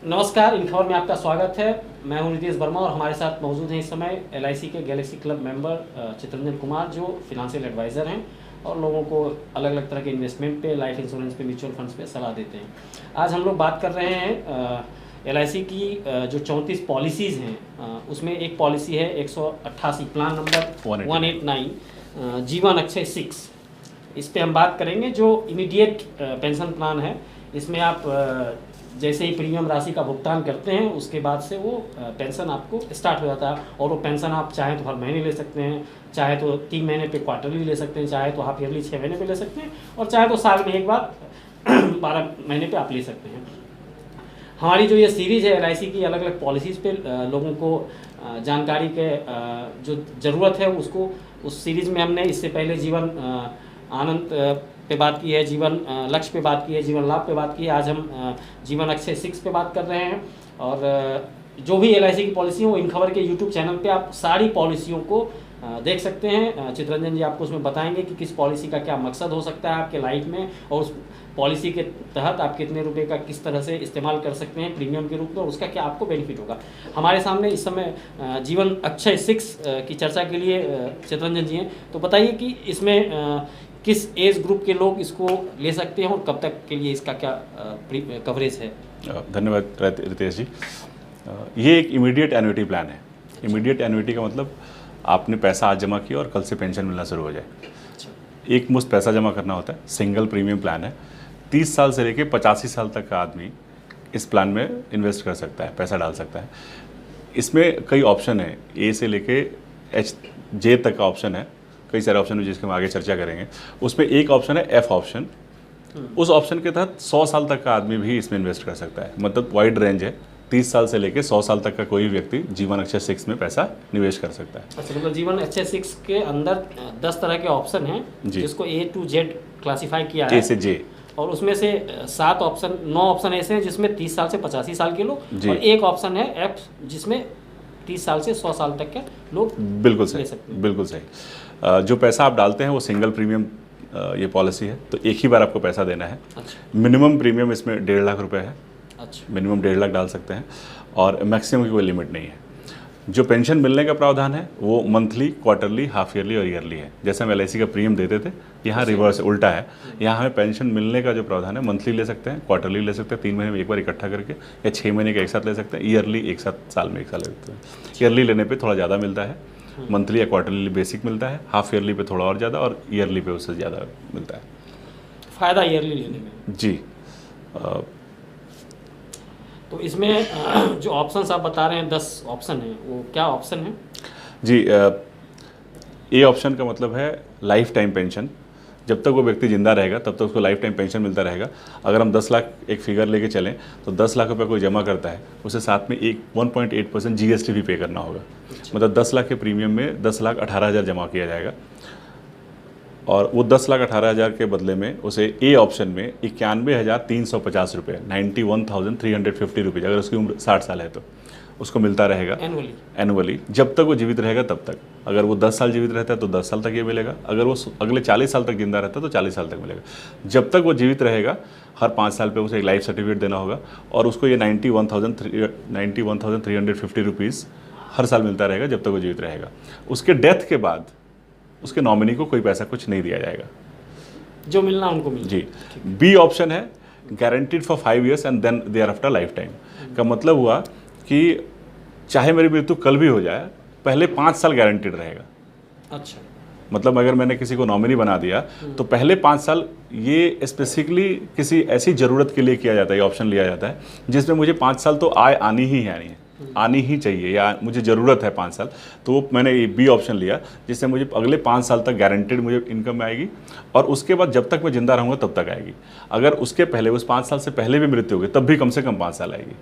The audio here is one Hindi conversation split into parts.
नमस्कार, इन खबर में आपका स्वागत है। मैं हूं नितेश वर्मा और हमारे साथ मौजूद हैं इस समय एलआईसी के Galaxy club member Chittaranjan Kumar, जो फिनेंशियल एडवाइज़र हैं और लोगों को अलग अलग तरह के इन्वेस्टमेंट पे, लाइफ इंश्योरेंस पे, म्यूचुअल फंड्स पे सलाह देते हैं। आज हम लोग बात कर रहे हैं एलआईसी की जो 34 पॉलिसीज़ हैं, उसमें एक पॉलिसी है 188 प्लान नंबर 189 जीवन अक्षय 6। इस पे हम बात करेंगे। जो इमीडिएट पेंशन प्लान है, इसमें आप जैसे ही प्रीमियम राशि का भुगतान करते हैं उसके बाद से वो पेंशन आपको स्टार्ट हो जाता है। और वो पेंशन आप चाहें तो हर महीने ले सकते हैं, चाहे तो 3 महीने पे क्वार्टरली ले सकते हैं, चाहे तो हाफ ईयरली 6 महीने पे ले सकते हैं, और चाहे तो साल में एक बार 12 महीने पे आप ले सकते हैं। हमारी जो ये सीरीज़ है एलआईसी की अलग अलग पॉलिसीज़ पे लोगों को जानकारी के जो ज़रूरत है उसको, उस सीरीज़ में हमने इससे पहले जीवन आनंद पे बात की है, जीवन लक्ष्य पे बात की है, जीवन लाभ पे बात की है। आज हम जीवन अक्षय 6 पे बात कर रहे हैं। और जो भी एलआईसी की पॉलिसी है वो इन खबर के यूट्यूब चैनल पे आप सारी पॉलिसियों को देख सकते हैं। चित्रंजन जी आपको उसमें बताएंगे कि किस पॉलिसी का क्या मकसद हो सकता है आपके लाइफ में, और उस पॉलिसी के तहत आप कितने रुपए का किस तरह से इस्तेमाल कर सकते हैं प्रीमियम के रूप में, और उसका क्या आपको बेनिफिट होगा। हमारे सामने इस समय जीवन अक्षय 6 की चर्चा के लिए चित्रंजन जी हैं। तो बताइए कि इसमें किस एज ग्रुप के लोग इसको ले सकते हैं और कब तक के लिए इसका क्या कवरेज है। धन्यवाद रितेश जी। ये एक इमीडिएट एन्युटी प्लान है। इमीडिएट एन्युटी का मतलब आपने पैसा आज जमा किया और कल से पेंशन मिलना शुरू हो जाए। एक मुश्त पैसा जमा करना होता है। सिंगल प्रीमियम प्लान है। 30 साल से लेकर 85 साल तक का आदमी इस प्लान में इन्वेस्ट कर सकता है, पैसा डाल सकता है। इसमें कई ऑप्शन है, ए से लेके जे तक का ऑप्शन है। कई सारे ऑप्शन है जिसके हम आगे चर्चा करेंगे। उसमें एक ऑप्शन है एफ ऑप्शन। उस ऑप्शन के तहत 100 साल तक का आदमी भी इसमें इन्वेस्ट कर सकता है। मतलब वाइड रेंज है। 30 साल से लेकर 100 साल तक का कोई व्यक्ति जीवन अक्षय 6 में पैसा निवेश कर सकता है। अच्छा, मतलब जीवन अक्षय 6 के अंदर 10 तरह के ऑप्शन हैं जिसको ए टू जेड क्लासीफाई किया है, ए से जे। और उसमें से 9 ऑप्शन ऐसे हैं जिसमें 30 साल से 85 साल के लोग, और एक ऑप्शन है एफ जिसमें 30 साल से 100 साल तक के लोग बिल्कुल सही, ले सकते हैं। बिल्कुल सही। जो पैसा आप डालते हैं वो सिंगल प्रीमियम ये पॉलिसी है, तो एक ही बार आपको पैसा देना है। अच्छा। मिनिमम प्रीमियम इसमें 1.5 लाख रुपए है। अच्छा। मिनिमम 1.5 लाख डाल सकते हैं, और मैक्सिमम की कोई लिमिट नहीं है। जो पेंशन मिलने का प्रावधान है वो मंथली, क्वार्टरली, हाफ ईयरली और ईयरली है। जैसे हम एलआईसी का प्रीमियम देते थे, यहाँ रिवर्स उल्टा है। यहाँ हमें पेंशन मिलने का जो प्रावधान है मंथली ले सकते हैं, क्वार्टरली ले सकते हैं 3 महीने में एक बार इकट्ठा करके, या 6 महीने का एक साथ ले सकते हैं, ईयरली एक साथ साल में एक साल ले सकते हैं। ईयरली लेने पर थोड़ा ज़्यादा मिलता है, मंथली या क्वार्टरली बेसिक मिलता है, हाफ ईयरली पे थोड़ा और ज़्यादा, और ईयरली पे उससे ज़्यादा मिलता है। फ़ायदा ईयरली लेने में जी। तो इसमें जो ऑप्शंस आप बता रहे हैं 10 ऑप्शन हैं, वो क्या ऑप्शन है जी? ए ऑप्शन का मतलब है लाइफ टाइम पेंशन। जब तक वो व्यक्ति जिंदा रहेगा तब तक उसको लाइफ टाइम पेंशन मिलता रहेगा। अगर हम 10 लाख एक फिगर लेके चलें तो 10 लाख रुपए कोई जमा करता है, उसे साथ में 1.8% जीएसटी भी पे करना होगा। मतलब 10 लाख के प्रीमियम में 10,18,000 जमा किया जाएगा, और वो 10,18,000 के बदले में उसे ए ऑप्शन में 91,350 रुपये, 91,350 रुपीज़, अगर उसकी उम्र 60 साल है तो उसको मिलता रहेगा एनुअली। जब तक वो जीवित रहेगा तब तक। अगर वो 10 साल जीवित रहता है तो 10 साल तक ये मिलेगा। अगर वो अगले 40 साल तक जिंदा रहता है तो 40 साल तक मिलेगा। जब तक वो जीवित रहेगा हर 5 साल पे उसे एक लाइफ सर्टिफिकेट देना होगा, और उसको ये 91,350 रुपीज़ हर साल मिलता रहेगा जब तक वो जीवित रहेगा। उसके डेथ के बाद उसके नॉमिनी को कोई पैसा कुछ नहीं दिया जाएगा, जो मिलना उनको मिले। जी। बी ऑप्शन है guaranteed for 5 years and then thereafter lifetime. का मतलब हुआ कि चाहे मेरी मृत्यु कल भी हो जाए, पहले 5 साल गारंटीड रहेगा। अच्छा। मतलब अगर मैंने किसी को नॉमिनी बना दिया तो पहले 5 साल ये स्पेसिफिकली किसी ऐसी ज़रूरत के लिए किया जाता है, ये ऑप्शन लिया जाता है जिसमें मुझे 5 साल तो आय आनी ही है, आनी ही चाहिए, या मुझे ज़रूरत है 5 साल। तो वो मैंने ये बी ऑप्शन लिया जिससे मुझे अगले 5 साल तक गारंटेड मुझे इनकम आएगी, और उसके बाद जब तक मैं जिंदा रहूँगा तब तक आएगी। अगर उसके पहले, उस 5 साल से पहले भी मृत्यु होगी तब भी कम से कम 5 साल आएगी।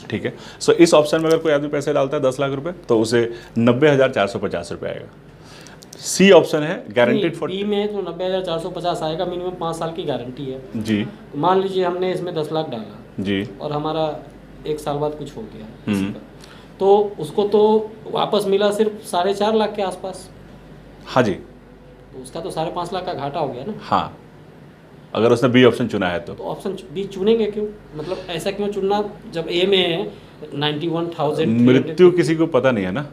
ठीक है। सो इस ऑप्शन में अगर कोई आदमी पैसे डालता है 10 लाख रुपए तो उसे 90,450 रुपये आएगा। सी ऑप्शन है गारंटीड फॉर, बी में तो 90,450 आएगा, मिनिमम 5 साल की गारंटी है जी। तो मान लीजिए हमने इसमें 10 लाख डाला जी, और हमारा 1 साल बाद कुछ हो गया किसी का, तो उसको तो वापस मिला सिर्फ 4.5 लाख के आसपास। हाँ जी। तो उसका तो 5.5 लाख का घाटा हो गया ना। हाँ, अगर उसने बी ऑप्शन चुना है तो ऑप्शन बी चुनेंगे क्यों? मतलब ऐसा क्यों चुनना जब ए में है 91,000? मृत्यु किसी को पता नहीं है ना।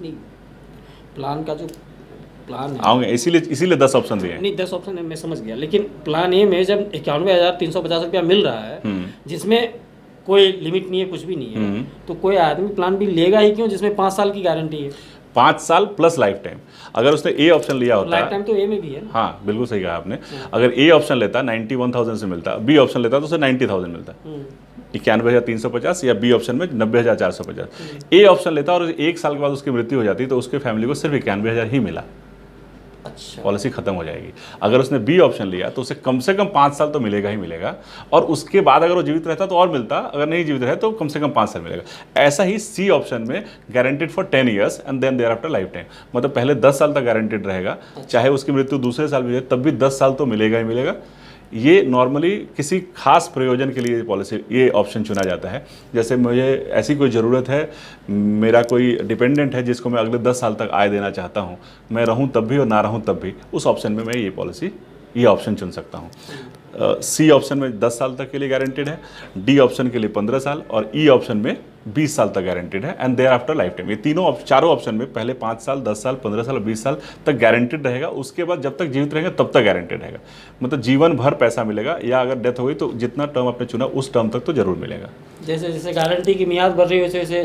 नहीं, प्लान का जो प्लान है आऊँगे, इसीलिए 10 ऑप्शन दिए हैं। नहीं 10 ऑप्शन है, मैं समझ गया, लेकिन प्लान ए में जब 91,350 रुपया मिल रहा है जिसमें कोई लिमिट नहीं है, कुछ भी नहीं है, तो कोई आदमी प्लान बी लेगा ही क्यों जिसमें 5 साल की गारंटी है? 5 साल प्लस लाइफ टाइम। अगर उसने ए ऑप्शन लिया होता, लाइफ टाइम तो ए में भी है ना? हाँ बिल्कुल सही कहा आपने। अगर ए ऑप्शन लेता 91,000 से मिलता, बी ऑप्शन लेता तो उसे 90,000 मिलता, 91,350, या बी ऑप्शन में 90,450। ए ऑप्शन लेता और 1 साल के बाद उसकी मृत्यु हो जाती तो उसके फैमिली को सिर्फ 91,000 ही मिला। अच्छा, पॉलिसी खत्म हो जाएगी। अगर उसने बी ऑप्शन लिया तो उसे कम से कम 5 साल तो मिलेगा ही मिलेगा, और उसके बाद अगर वो जीवित रहता तो और मिलता, अगर नहीं जीवित रहे तो कम से कम 5 साल मिलेगा। ऐसा ही सी ऑप्शन में guaranteed for 10 years and then thereafter lifetime, मतलब पहले 10 साल तक गारंटेड रहेगा, चाहे उसकी मृत्यु दूसरे साल भी हो तब भी 10 साल तो मिलेगा ही मिलेगा। ये नॉर्मली किसी खास प्रयोजन के लिए पॉलिसी ये ऑप्शन चुना जाता है। जैसे मुझे ऐसी कोई ज़रूरत है, मेरा कोई डिपेंडेंट है जिसको मैं अगले 10 साल तक आय देना चाहता हूँ, मैं रहूँ तब भी और ना रहूँ तब भी, उस ऑप्शन में मैं ये ऑप्शन चुन सकता हूँ। सी ऑप्शन में 10 साल तक के लिए गारंटेड है, डी ऑप्शन के लिए 15 साल और ई ऑप्शन में 20 साल तक गारंटेड है and thereafter lifetime. ये चारों ऑप्शन में पहले 5 साल, 10 साल, 15 साल और 20 साल तक गारंटेड रहेगा, उसके बाद जब तक जीवित रहेंगे तब तक गारंटेड रहेगा, मतलब जीवन भर पैसा मिलेगा, या अगर डेथ हो गई तो जितना टर्म आपने चुना उस टर्म तक तो जरूर मिलेगा। जैसे जैसे गारंटी की मियाद बढ़ रही है वैसे वैसे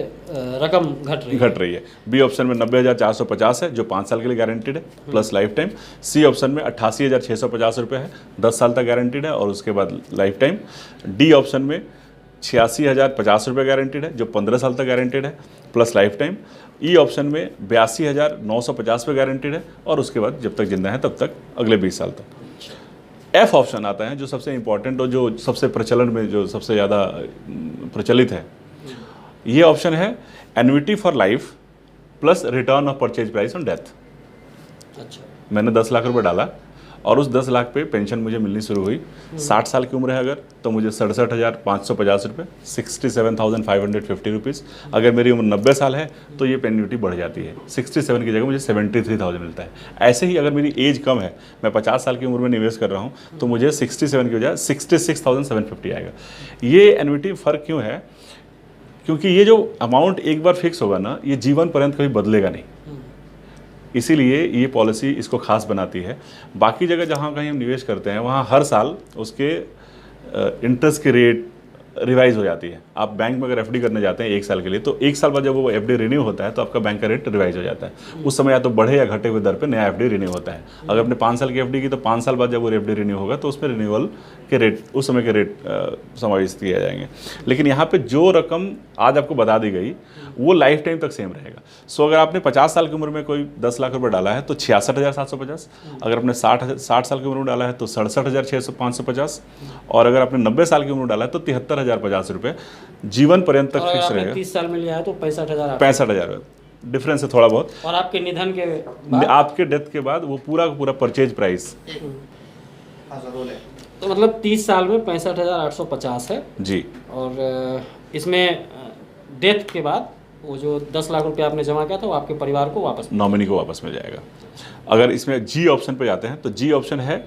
रकम घट रही है। बी ऑप्शन में 90,450 है जो 5 साल के लिए गारंटेड है plus lifetime. C option में 88,650 रुपये है, 10 साल तक गारंटेड है और उसके बाद लाइफ टाइम। डी ऑप्शन में 86,050 रुपये गारंटेड है जो 15 साल तक गारंटेड है plus life time. E option में 82,950 रुपये गारंटेड है और उसके बाद जब तक जिंदा है तब तक अगले 20 साल तक। एफ ऑप्शन आता है जो सबसे इंपॉर्टेंट और जो सबसे प्रचलन में जो सबसे ज़्यादा प्रचलित है। ये ऑप्शन है annuity for life plus return of purchase price on death. अच्छा, मैंने 10 लाख रुपए डाला और उस 10 लाख पे पेंशन मुझे मिलनी शुरू हुई। 60 साल की उम्र है अगर तो मुझे 67,550 रुपये, 67,550 रुपीज़। अगर मेरी उम्र 90 साल है तो ये एन्युटी बढ़ जाती है, 67 की जगह मुझे 73,000 मिलता है। ऐसे ही अगर मेरी एज कम है, मैं 50 साल की उम्र में निवेश कर रहा हूँ तो मुझे 67 की बजाय 66,750 आएगा। ये एन्युटी फ़र्क क्यों है? क्योंकि ये जो अमाउंट एक बार फिक्स होगा ना, ये जीवन पर्यंत कभी बदलेगा नहीं, इसीलिए ये पॉलिसी इसको खास बनाती है। बाकी जगह जहाँ कहीं हम निवेश करते हैं वहाँ हर साल उसके इंटरेस्ट के रेट रिवाइज हो जाती है। आप बैंक में अगर एफडी करने जाते हैं 1 साल के लिए तो 1 साल बाद जब वो एफडी रिन्यू होता है तो आपका बैंक का रेट रिवाइज हो जाता है। उस समय या तो बढ़े या घटे हुए दर पे नया एफडी रिन्यू होता है। अगर आपने 5 साल की एफडी की तो 5 साल बाद जब वो एफडी रिन्यू होगा तो उसमें रिन्यूअल के रेट उस समय के रेट समावेश किए जाएंगे। लेकिन यहाँ पे जो रकम आज आपको बता दी गई वो लाइफ टाइम तक सेम रहेगा। सो अगर आपने 50 साल की उम्र में कोई 10 लाख रुपये डाला है तो 66,750, अगर आपने 60 साल की उम्र में डाला है तो 67,550, और अगर आपने 90 साल की उम्र में डाला है तो 73,050 रुपये जीवन पर्यंत तक फिक्स रहेगा। 30 साल में लिया है तो 65,000 डिफरेंस है थोड़ा बहुत। और आपके निधन के बाद, आपके डेथ के बाद वो पूरा का पूरा परचेज प्राइस, तो मतलब 30 साल में 65,850 है जी। और इसमें डेथ के बाद वो जो 10 लाख रुपए आपने जमा किया था वो आपके परिवार को वापस, नॉमिनी को वापस मिल जाएगा। अगर इसमें जी ऑप्शन पे जाते हैं तो जी ऑप्शन है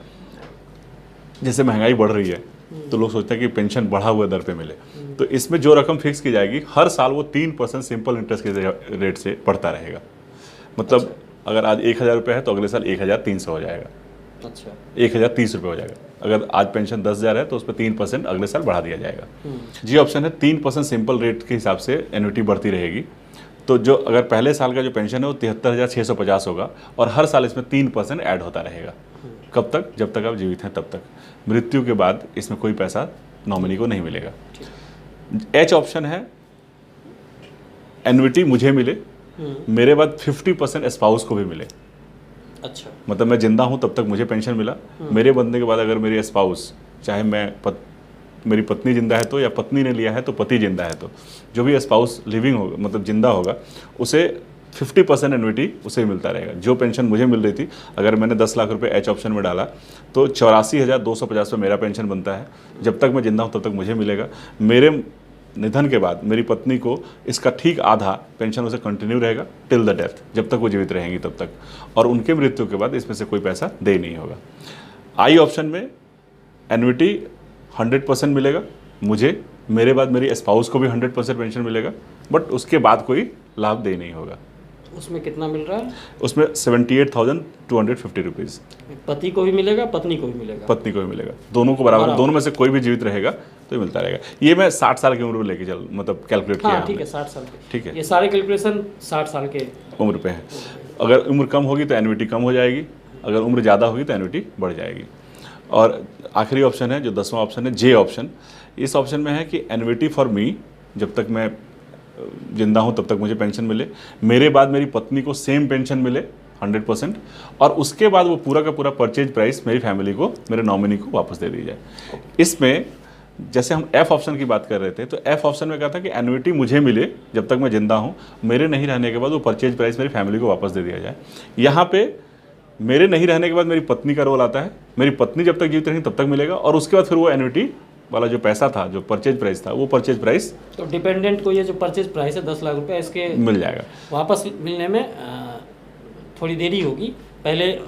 जैसे महंगाई बढ़ रही है तो लोग सोचते हैं कि पेंशन बढ़ा हुआ दर पे मिले, तो इसमें जो रकम फिक्स की जाएगी हर साल वो 3% सिंपल इंटरेस्ट के रेट से बढ़ता रहेगा। मतलब अच्छा, अगर आज 1,000 रुपये है तो अगले साल 1,300 हो जाएगा। अच्छा, 1,030 रुपये हो जाएगा। अगर आज पेंशन 10,000 है तो उस पर 3% अगले साल बढ़ा दिया जाएगा। जी ऑप्शन है 3% सिंपल रेट के हिसाब से एन्युटी बढ़ती रहेगी। तो जो अगर पहले साल का जो पेंशन है वो 73,650 होगा और हर साल इसमें 3% ऐड होता रहेगा। कब तक? जब तक आप जीवित हैं तब तक। मृत्यु के बाद इसमें कोई पैसा नॉमिनी को नहीं मिलेगा। एच ऑप्शन है एन्युटी मुझे मिले, मेरे बाद 50% स्पाउस को भी मिले। अच्छा, मतलब मैं जिंदा हूं तब तक मुझे पेंशन मिला, मेरे बनने के बाद अगर मेरी स्पाउस, चाहे मेरी पत्नी जिंदा है तो या पत्नी ने लिया है तो पति जिंदा है तो जो भी स्पाउस लिविंग होगा मतलब जिंदा होगा उसे 50% एन्युटी उसे मिलता रहेगा। जो पेंशन मुझे मिल रही थी, अगर मैंने 10 लाख रुपए एच ऑप्शन में डाला तो 84,250 पे मेरा पेंशन बनता है। जब तक मैं जिंदा हूँ तब तक मुझे मिलेगा। मेरे निधन के बाद मेरी पत्नी को इसका ठीक आधा पेंशन उसे कंटिन्यू रहेगा टिल द डेथ, जब तक वो जीवित रहेंगी तब तक, और उनके मृत्यु के बाद इसमें से कोई पैसा दे नहीं होगा। आई ऑप्शन में एन्युटी 100% मिलेगा मुझे, मेरे बाद मेरी स्पाउस को भी 100% पेंशन मिलेगा, बट उसके बाद कोई लाभ दे नहीं होगा। उसमें कितना मिल रहा है? उसमें 78,250 रुपीज़ पति को भी मिलेगा, पत्नी को भी मिलेगा? पत्नी को भी मिलेगा, दोनों को बराबर, दोनों में से कोई भी जीवित रहेगा तो ये मिलता रहेगा। ये मैं 60 साल की उम्र में लेके चल मतलब कैलकुलेट किया। हाँ ठीक है, 60 साल के, ठीक है, ये सारे कैलकुलेशन 60 साल के उम्र पे है। अगर उम्र कम होगी तो एन्युटी कम हो जाएगी, अगर उम्र ज़्यादा होगी तो एन्युटी बढ़ जाएगी। और आखिरी ऑप्शन है जो 10वां ऑप्शन है, जे ऑप्शन। इस ऑप्शन में है कि एन्युटी फॉर मी, जब तक मैं जिंदा हूँ तब तक मुझे पेंशन मिले, मेरे बाद मेरी पत्नी को सेम पेंशन मिले 100%, और उसके बाद वो पूरा का पूरा परचेज प्राइस मेरी फैमिली को, मेरे नॉमिनी को वापस दे दी जाए। इसमें जैसे हम एफ ऑप्शन की बात कर रहे थे, तो एफ ऑप्शन में कहा था कि एन्युटी मुझे मिले जब तक मैं जिंदा हूँ, मेरे नहीं रहने के बाद वो परचेज प्राइस मेरी फैमिली को वापस दे दिया जाए। यहाँ पे मेरे नहीं रहने के बाद मेरी पत्नी का रोल आता है, मेरी पत्नी जब तक जीवित रहेंगी तब तक मिलेगा, और उसके बाद फिर वो एन्युटी वाला जो पैसा था, जो परचेज प्राइस था, वो परचेज प्राइस तो डिपेंडेंट को ये जो परचेज प्राइस है 10 लाख रुपए, इसके मिल जाएगा। वापस मिलने में थोड़ी देरी होगी। पहले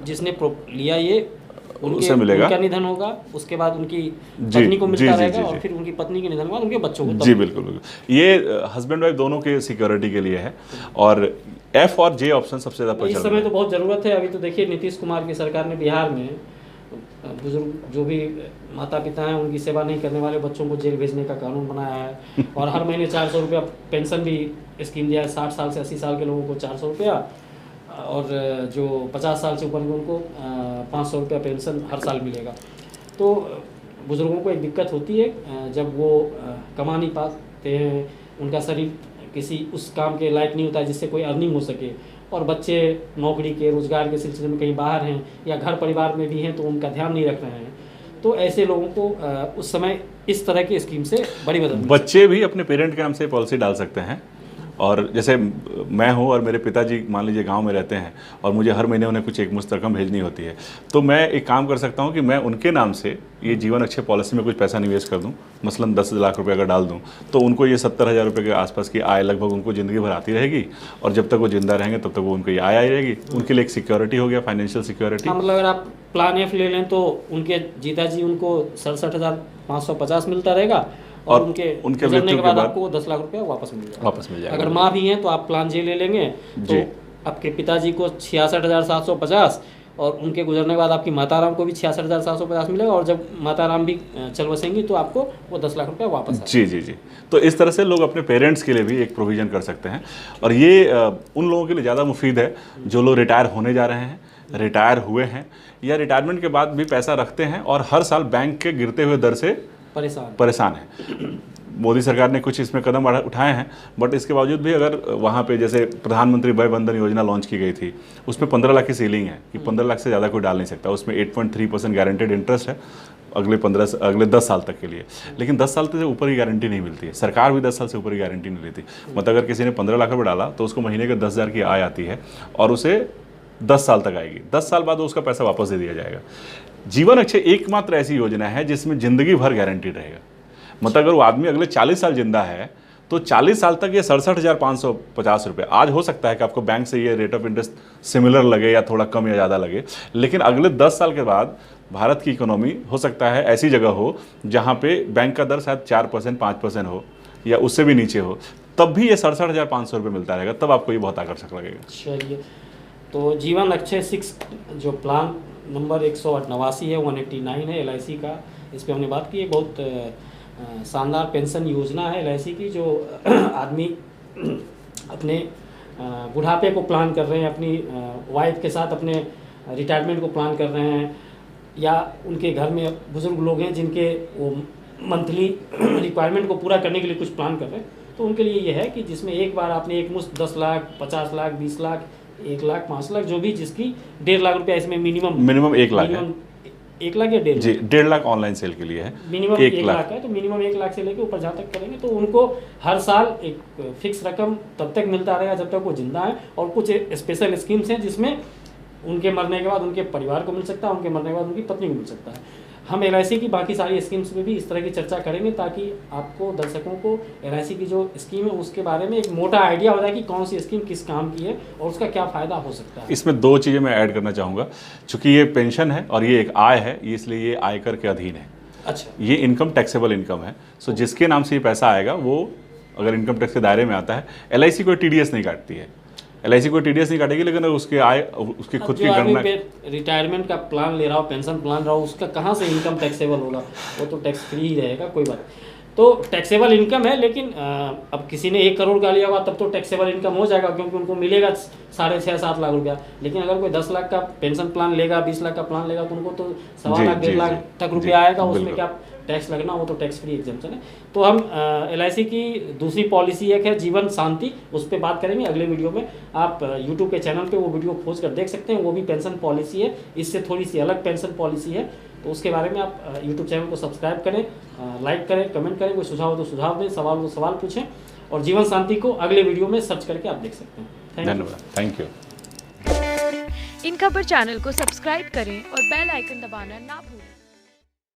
जिसने लिया ये उसे मिलेगा, उनका निधन होगा, उसके बाद उनकी पत्नी को मिलता रहेगा, और फिर उनकी पत्नी के निधन के बाद उनके बच्चों को। जी बिल्कुल बिल्कुल, ये हस्बैंड वाइफ दोनों के सिक्योरिटी के लिए है। और एफ और जे ऑप्शन सबसे ज़्यादा इस समय तो बहुत ज़रूरत है। अभी तो देखिए नीतीश कुमार की सरकार ने बिहार में बुजुर्ग जो भी माता पिता हैं उनकी सेवा नहीं करने वाले बच्चों को जेल भेजने का कानून बनाया है, और हर महीने 400 रुपया पेंशन भी स्कीम दिया है। 60 साल से 80 साल के लोगों को 400 रुपया, और जो 50 साल से ऊपर के उनको 500 रुपया पेंशन हर साल मिलेगा। तो बुज़ुर्गों को एक दिक्कत होती है जब वो कमा नहीं पाते हैं, उनका शरीर किसी उस काम के लायक नहीं होता है जिससे कोई अर्निंग हो सके, और बच्चे नौकरी के रोज़गार के सिलसिले में कहीं बाहर हैं या घर परिवार में भी हैं तो उनका ध्यान नहीं रख रहे हैं। तो ऐसे लोगों को उस समय इस तरह की स्कीम से बड़ी मदद। बच्चे भी अपने पेरेंट के नाम से पॉलिसी डाल सकते हैं, और जैसे मैं हूँ और मेरे पिताजी मान लीजिए गांव में रहते हैं और मुझे हर महीने उन्हें कुछ एक मुश्त रकम भेजनी होती है, तो मैं एक काम कर सकता हूँ कि मैं उनके नाम से ये जीवन अच्छे पॉलिसी में कुछ पैसा निवेश कर दूँ। मसलन 10 लाख रुपए अगर डाल दूँ तो उनको ये 70,000 रुपये के आसपास की आय लगभग उनको ज़िंदगी भर आती रहेगी, और जब तक वो जिंदा रहेंगे तब तक वो उनको ये आय आई रहेगी। उनके लिए एक सिक्योरिटी हो गया, फाइनेंशियल सिक्योरिटी। मतलब अगर आप प्लान एफ ले लें तो उनके जीताजी उनको 67,550 मिलता रहेगा, और उनके गुजरने के बाद आपको 10 लाख रुपया वापस मिल जाएगा। अगर माँ भी हैं तो आप प्लान जे ले लेंगे तो आपके पिताजी को 66,750, और उनके गुजरने के बाद आपकी माता राम को भी 66,750 मिलेगा, और जब माता राम भी चल बसेंगी तो आपको वो 10 लाख रुपया वापस जी जी जी। तो इस तरह से लोग अपने पेरेंट्स के लिए भी एक प्रोविज़न कर सकते हैं, और ये उन लोगों के लिए ज़्यादा मुफीद है जो लोग रिटायर होने जा रहे हैं, रिटायर हुए हैं, या रिटायरमेंट के बाद भी पैसा रखते हैं और हर साल बैंक के गिरते हुए दर से परेशान है। मोदी सरकार ने कुछ इसमें कदम उठाए हैं, बट इसके बावजूद भी अगर वहाँ पे जैसे प्रधानमंत्री वय बंधन योजना लॉन्च की गई थी, उसमें 15 लाख की सीलिंग है कि 15 लाख से ज़्यादा कोई डाल नहीं सकता। उसमें 8.3% गारंटेड इंटरेस्ट है अगले 10 साल तक के लिए, लेकिन 10 साल से ऊपर की गारंटी नहीं मिलती है। सरकार भी 10 साल से ऊपर की गारंटी नहीं लेती। मतलब अगर किसी ने 15 लाख रुपये डाला तो उसको महीने के 10,000 की आय आती है, और उसे 10 साल तक आएगी। 10 साल बाद उसका पैसा वापस दे दिया जाएगा। जीवन अक्षय एकमात्र ऐसी योजना है जिसमें ज़िंदगी भर गारंटीड रहेगा। मतलब अगर वो आदमी अगले 40 साल जिंदा है तो 40 साल तक ये 67,550 रुपये। आज हो सकता है कि आपको बैंक से ये रेट ऑफ इंटरेस्ट सिमिलर लगे या थोड़ा कम या ज़्यादा लगे, लेकिन अगले 10 साल के बाद भारत की इकोनॉमी हो सकता है ऐसी जगह हो जहाँ पे बैंक का दर शायद 4% 5% हो या उससे भी नीचे हो, तब भी ये 67,500 रुपये मिलता रहेगा। तब आपको ये बहुत आकर्षक लगेगा। चलिए, तो जीवन अक्षय 6 जो प्लान नंबर 189 है, 189 है LIC का, इस पर हमने बात की है। बहुत शानदार पेंशन योजना है LIC की, जो आदमी अपने बुढ़ापे को प्लान कर रहे हैं, अपनी वाइफ के साथ अपने रिटायरमेंट को प्लान कर रहे हैं, या उनके घर में बुज़ुर्ग लोग हैं जिनके वो मंथली रिक्वायरमेंट को पूरा करने के लिए कुछ प्लान कर रहे हैं, तो उनके लिए ये है कि जिसमें एक बार आपने एक मुश्त 10 लाख 50 लाख 20 लाख 1 लाख 5 लाख जो भी जिसकी 1.5 लाख रुपया, इसमें मिनिमम 1 लाख है। 1 लाख या 1.5 जी, 1.5 लाख ऑनलाइन सेल के लिए है, मिनिमम 1 लाख है। तो मिनिमम 1 लाख से लेकर ऊपर जहाँ तक करेंगे तो उनको हर साल एक फिक्स रकम तब तक मिलता रहेगा जब तक वो जिंदा है। और कुछ स्पेशल स्कीम्स हैं जिसमें उनके मरने के बाद उनके परिवार को मिल सकता है, उनके मरने के बाद उनकी पत्नी को मिल सकता है। हम LIC की बाकी सारी स्कीम्स में भी इस तरह की चर्चा करेंगे, ताकि आपको दर्शकों को LIC की जो स्कीम है उसके बारे में एक मोटा आइडिया हो जाए कि कौन सी स्कीम किस काम की है और उसका क्या फ़ायदा हो सकता है। इसमें 2 चीज़ें मैं ऐड करना चाहूँगा। चूँकि ये पेंशन है और ये एक आय है, इसलिए ये आयकर के अधीन है। अच्छा, ये इनकम टैक्सेबल इनकम है। सो जिसके नाम से ये पैसा आएगा वो अगर इनकम टैक्स के दायरे में आता है, LIC कोई TDS नहीं काटती है। LIC कोई TDS नहीं काटेगी, लेकिन उसके आय उसकी खुद की गणना। रिटायरमेंट का प्लान ले रहा हो, पेंशन प्लान रहा हो, उसका कहाँ से इनकम टैक्सेबल होगा? वो तो टैक्स फ्री ही रहेगा, कोई बात। तो टैक्सेबल इनकम है, लेकिन अब किसी ने 1 करोड़ का लिया हुआ तब तो टैक्सेबल इनकम हो जाएगा, क्योंकि उनको मिलेगा 6.5-7 लाख रुपया। लेकिन अगर कोई 10 लाख का पेंशन प्लान लेगा, 20 लाख का प्लान लेगा, तो उनको तो 1.25 लाख 1.5 लाख तक रुपया आएगा। उसमें क्या टैक्स लगना, वो तो टैक्स फ्री एग्जेम्पशन है। तो हम LIC की दूसरी पॉलिसी एक है जीवन शांति, उस पर बात करेंगे अगले वीडियो में। आप यूट्यूब के चैनल पे वो वीडियो खोज कर देख सकते हैं, वो भी पेंशन पॉलिसी है, इससे थोड़ी सी अलग पेंशन पॉलिसी है। तो उसके बारे में आप यूट्यूब चैनल को सब्सक्राइब करें, लाइक करें, कमेंट करें, कोई सुझाव हो तो सुझाव दें, सवाल हो तो सवाल पूछें। और जीवन शांति को अगले वीडियो में सर्च करके आप देख सकते हैं। धन्यवाद, थैंक यू। इन खबर चैनल को सब्सक्राइब करें और बेल आइकन दबाना ना भूलें।